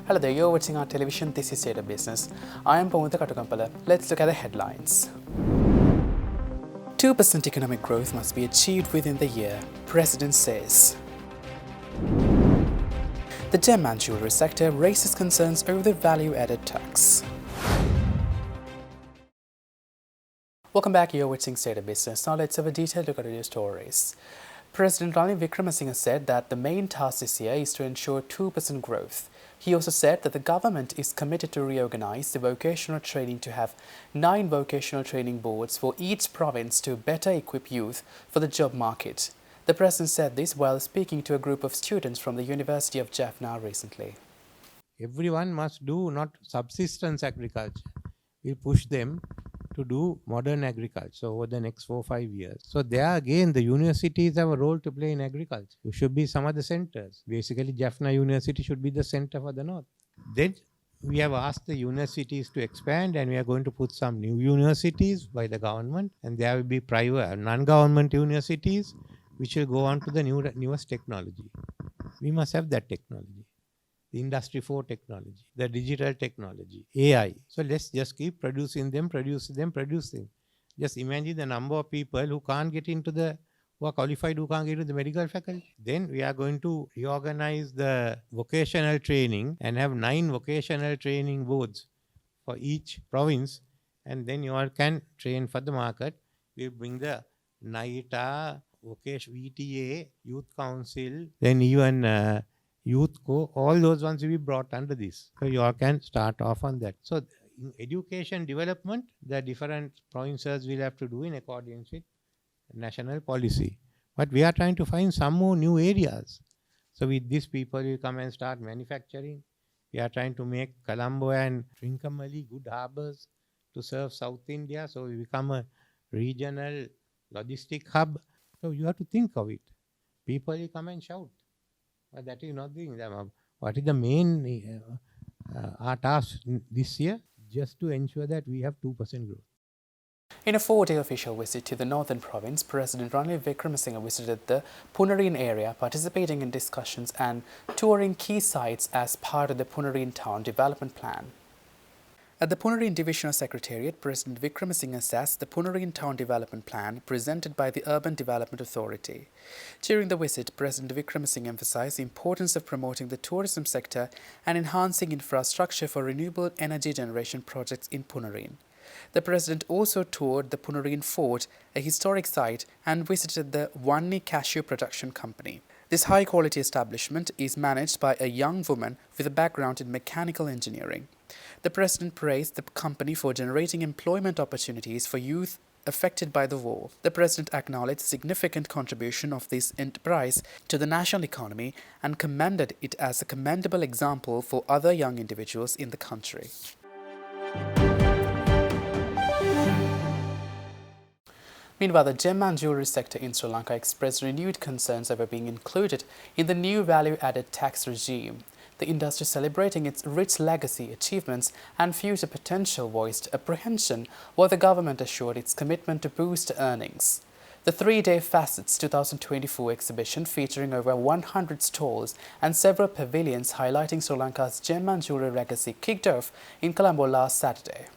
Hello there, you're watching our television. This is State of Business. I am Pamutha Katukampala. Let's look at the headlines. 2% economic growth must be achieved within the year, President says. The gem and jewellery sector raises concerns over the value-added tax. Welcome back, you're watching State of Business. Now let's have a detailed look at your stories. President Ranil Wickremesinghe said that the main task this year is to ensure 2% growth. He also said that the government is committed to reorganize the vocational training to have 9 vocational training boards for each province to better equip youth for the job market. The president said this while speaking to a group of students from the University of Jaffna recently. Everyone must do not subsistence agriculture. We'll push them to do modern agriculture over the next 4 or 5 years. So there again, the universities have a role to play in agriculture. You should be some of the centers. Basically, Jaffna University should be the center for the north. Then we have asked the universities to expand, and we are going to put some new universities by the government, and there will be private, non-government universities which will go on to the newest technology. We must have that technology. The Industry 4 technology, the digital technology, AI. So let's just keep producing them. Just imagine the number of people who can't get into who are qualified, who can't get into the medical faculty. Then we are going to reorganize the vocational training and have 9 vocational training boards for each province. And then you all can train for the market. We'll bring the NITA, VTA, Youth Council, then even Youth Co, all those ones will be brought under this. So you all can start off on that. So in education development, the different provinces will have to do in accordance with national policy. But we are trying to find some more new areas. So with these people will come and start manufacturing. We are trying to make Colombo and Trincomalee good harbors to serve South India. So we become a regional logistic hub. So you have to think of it. People will come and shout. But that is not doing them. What is the main our task this year? Just to ensure that we have 2% growth. In a 4-day official visit to the northern province, President Ranil Wickremesinghe visited the Punarine area, participating in discussions and touring key sites as part of the Punarine Town Development Plan. At the Punarine Divisional Secretariat, President Wickremesinghe assessed the Punarine Town Development Plan presented by the Urban Development Authority. During the visit, President Wickremesinghe emphasized the importance of promoting the tourism sector and enhancing infrastructure for renewable energy generation projects in Punarine. The President also toured the Punarine Fort, a historic site, and visited the Vanni Cashew Production Company. This high-quality establishment is managed by a young woman with a background in mechanical engineering. The President praised the company for generating employment opportunities for youth affected by the war. The President acknowledged the significant contribution of this enterprise to the national economy and commended it as a commendable example for other young individuals in the country. Meanwhile, the gem and jewellery sector in Sri Lanka expressed renewed concerns over being included in the new value-added tax regime. The industry, celebrating its rich legacy, achievements and future potential, voiced apprehension while the government assured its commitment to boost earnings. The 3-day Facets 2024 exhibition, featuring over 100 stalls and several pavilions highlighting Sri Lanka's gem and jewellery legacy, kicked off in Colombo last Saturday.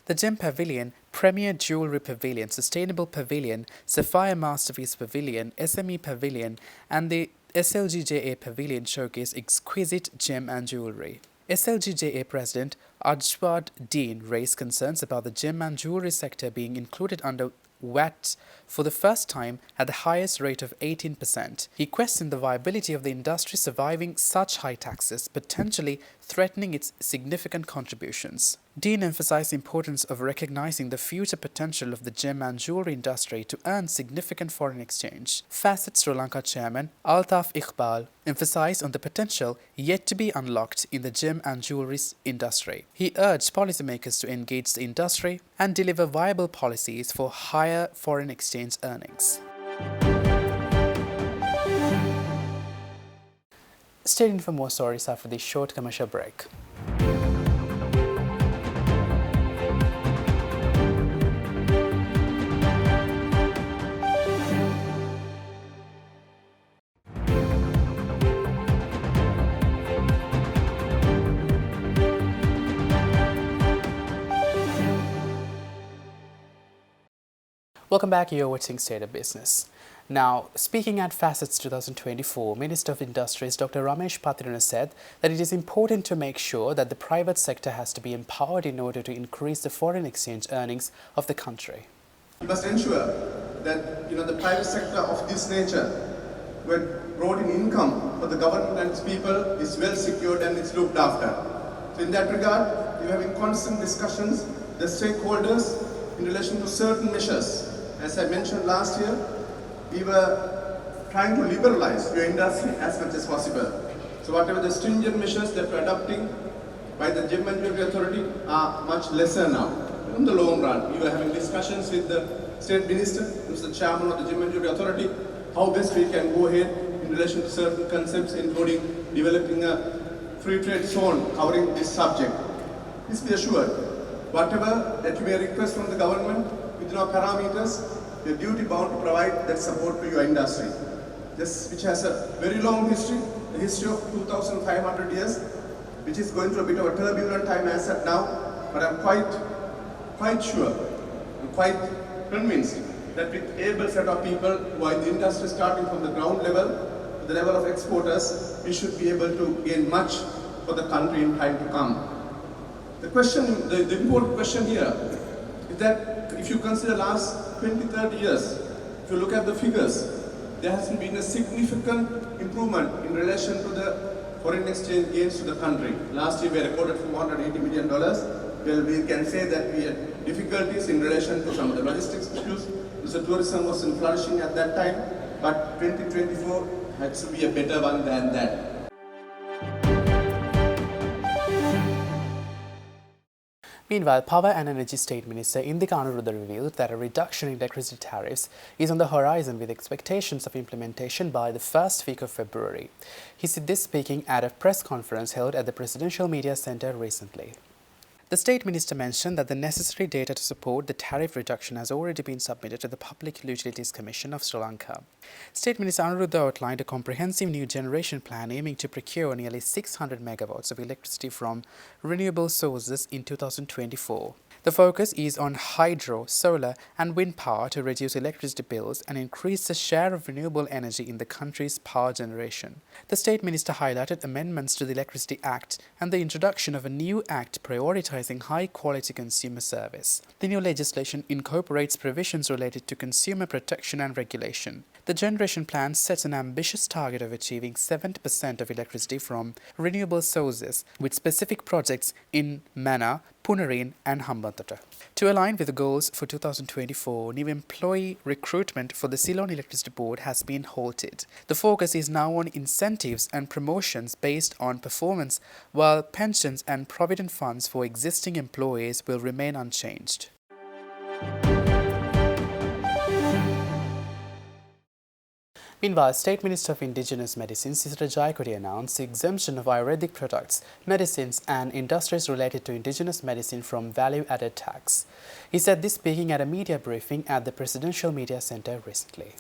The Gem Pavilion, Premier Jewellery Pavilion, Sustainable Pavilion, Sapphire Masterpiece Pavilion, SME Pavilion and the SLGJA Pavilion showcase exquisite gem and jewellery. SLGJA President Ajwad Dean raised concerns about the gem and jewellery sector being included under VAT for the first time at the highest rate of 18%. He questioned the viability of the industry surviving such high taxes, potentially threatening its significant contributions. Dean emphasized the importance of recognizing the future potential of the gem and jewellery industry to earn significant foreign exchange. Facet Sri Lanka Chairman Altaf Iqbal emphasized on the potential yet to be unlocked in the gem and jewellery industry. He urged policymakers to engage the industry and deliver viable policies for higher foreign exchange earnings. Stay tuned for more stories after this short commercial break. Welcome back, you're watching State of Business. Now, speaking at Facets 2024, Minister of Industries Dr. Ramesh Patirana said that it is important to make sure that the private sector has to be empowered in order to increase the foreign exchange earnings of the country. We must ensure that the private sector of this nature, when brought in income for the government and its people, is well secured and it's looked after. So in that regard, we are having constant discussions with the stakeholders in relation to certain measures. As I mentioned last year, we were trying to liberalize your industry as much as possible. So whatever the stringent measures that we're adopting by the Gem and Jewelry Authority are much lesser now. In the long run, we were having discussions with the State Minister, who's the Chairman of the Gem and Jewelry Authority, how best we can go ahead in relation to certain concepts, including developing a free trade zone covering this subject. Please be assured, whatever that you may request from the government within our parameters, we are duty bound to provide that support to your industry. This, which has a very long history, the history of 2,500 years, which is going through a bit of a turbulent time as at now, but I'm quite sure, I'm quite convinced that with able set of people who are in the industry starting from the ground level to the level of exporters, we should be able to gain much for the country in time to come. The important question here is that if you consider last 20, 30 years, if you look at the figures, there has been a significant improvement in relation to the foreign exchange gains to the country. Last year we recorded $480 million. Well, we can say that we had difficulties in relation to some of the logistics issues. The tourism wasn't flourishing at that time, but 2024 has to be a better one than that. Meanwhile, Power and Energy State Minister Indika Anuruddha revealed that a reduction in electricity tariffs is on the horizon with expectations of implementation by the first week of February. He said this speaking at a press conference held at the Presidential Media Centre recently. The State Minister mentioned that the necessary data to support the tariff reduction has already been submitted to the Public Utilities Commission of Sri Lanka. State Minister Anuruddha outlined a comprehensive new generation plan aiming to procure nearly 600 megawatts of electricity from renewable sources in 2024. The focus is on hydro, solar and wind power to reduce electricity bills and increase the share of renewable energy in the country's power generation. The State Minister highlighted amendments to the Electricity Act and the introduction of a new act prioritizing high-quality consumer service. The new legislation incorporates provisions related to consumer protection and regulation. The generation plan sets an ambitious target of achieving 70% of electricity from renewable sources, with specific projects in Mana, Punareen and Hambantota. To align with the goals for 2024, new employee recruitment for the Ceylon Electricity Board has been halted. The focus is now on incentives and promotions based on performance, while pensions and provident funds for existing employees will remain unchanged. Meanwhile, State Minister of Indigenous Medicine Sisira Jayakody announced the exemption of Ayurvedic products, medicines and industries related to indigenous medicine from value-added tax. He said this speaking at a media briefing at the Presidential Media Centre recently.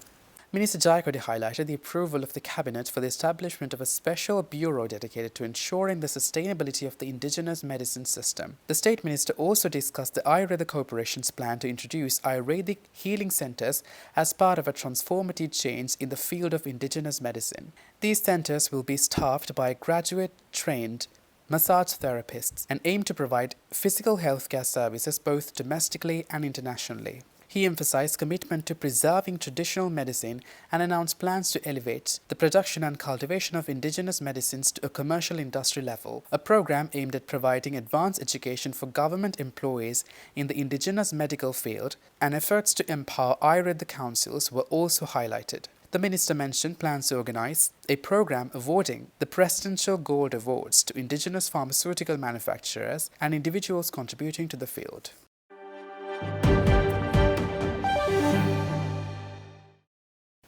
Minister Jayakody highlighted the approval of the Cabinet for the establishment of a special bureau dedicated to ensuring the sustainability of the indigenous medicine system. The State Minister also discussed the Ayurveda Corporation's plan to introduce Ayurvedic healing centres as part of a transformative change in the field of indigenous medicine. These centres will be staffed by graduate-trained massage therapists and aim to provide physical healthcare services both domestically and internationally. He emphasized commitment to preserving traditional medicine and announced plans to elevate the production and cultivation of indigenous medicines to a commercial industry level, a program aimed at providing advanced education for government employees in the indigenous medical field, and efforts to empower Ayurveda councils were also highlighted. The minister mentioned plans to organize a program awarding the Presidential Gold Awards to indigenous pharmaceutical manufacturers and individuals contributing to the field.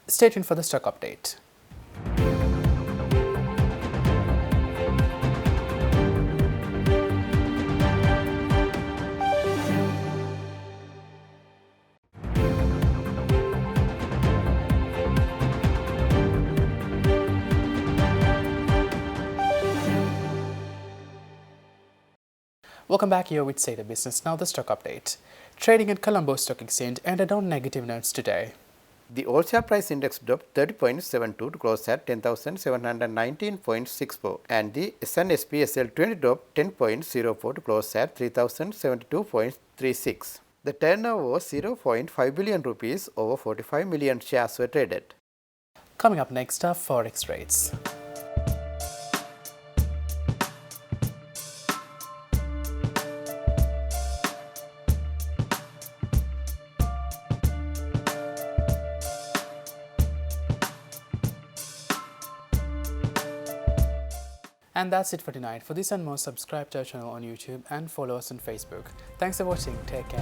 Stay tuned for the stock update. Welcome back here with Say the Business. Now the stock update. Trading at Colombo Stock Exchange ended on negative notes today. The all share price index dropped 30.72 to close at 10,719.64 and the S&P SL 20 dropped 10.04 to close at 3,072.36. The turnover was 0.5 billion rupees, over 45 million shares were traded. Coming up next are forex rates. And that's it for tonight. For this and more, subscribe to our channel on YouTube and follow us on Facebook. Thanks for watching. Take care.